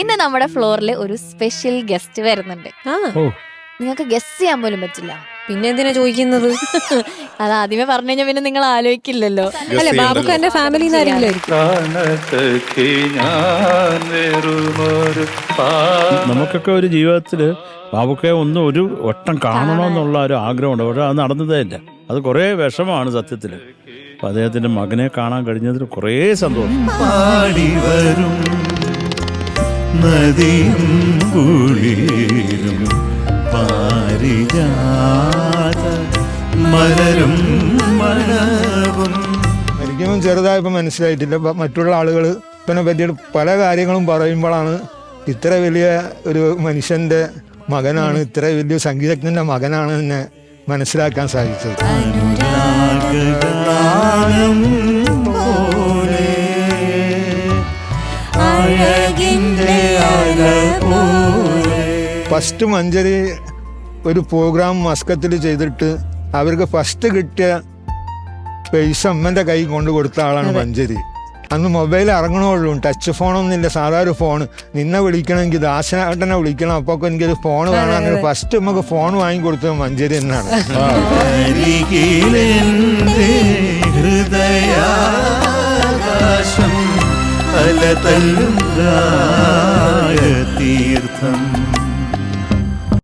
ഇന്ന് നമ്മുടെ ഫ്ലോറിൽ ഒരു സ്പെഷ്യൽ ഗസ്റ്റ് വരുന്നുണ്ട്. നിങ്ങൾക്ക് ഗസ് ചെയ്യാൻ പോലും പറ്റില്ല. പിന്നെ എന്തിനാ ചോദിക്കുന്നത്? അത് ആദ്യമേ പറഞ്ഞു കഴിഞ്ഞാൽ പിന്നെ നിങ്ങൾ ആലോചിക്കില്ലല്ലോ. അല്ലെ, ബാബുക്ക് എന്റെ ഫാമിലി നമുക്കൊക്കെ ഒരു ജീവിതത്തില് ബാബുക്കെ ഒരു വട്ടം കാണണമെന്നുള്ള ഒരു ആഗ്രഹമുണ്ട്. പക്ഷെ അത് നടന്നതേ ഇല്ല. അത് കുറേ വിഷമാണ് സത്യത്തില്. അപ്പൊ അദ്ദേഹത്തിന്റെ മകനെ കാണാൻ കഴിഞ്ഞതിൽ കുറേ സന്തോഷം. പാടിവരും നദിയും കുളിരും പാരിജാത മലരും മണവും. എനിക്കൊന്നും ചെറുതായപ്പോൾ മനസ്സിലായിട്ടില്ല. മറ്റുള്ള ആളുകൾ ഇതിനെ പറ്റിയിട്ട് പല കാര്യങ്ങളും പറയുമ്പോഴാണ് ഇത്ര വലിയ ഒരു മനുഷ്യന്റെ മകനാണ്, ഇത്ര വലിയ സംഗീതജ്ഞന്റെ മകനാണ് എന്നെ മനസ്സിലാക്കാൻ സാധിച്ചത്. ഫസ്റ്റ് മഞ്ചേരി ഒരു പ്രോഗ്രാം മസ്കത്തിൽ ചെയ്തിട്ട് അവർക്ക് ഫസ്റ്റ് കിട്ടിയ പൈസ അമ്മൻ്റെ കൈ കൊണ്ട് കൊടുത്ത ആളാണ് മഞ്ചേരി. അന്ന് മൊബൈൽ ഇറങ്ങണുള്ളൂ, ടച്ച് ഫോണൊന്നുമില്ല, സാധാരണ ഫോൺ. നിന്നെ വിളിക്കണമെങ്കിൽ ദാസനാട്ടനെ വിളിക്കണം, അപ്പോൾ എനിക്കൊരു ഫോൺ വേണം. അങ്ങനെ ഫസ്റ്റ് നമുക്ക് ഫോൺ വാങ്ങിക്കൊടുത്തത് മഞ്ചേരി എന്നാണ്. ഹൃദയാകാശം അലതല്ലും തീർത്ഥം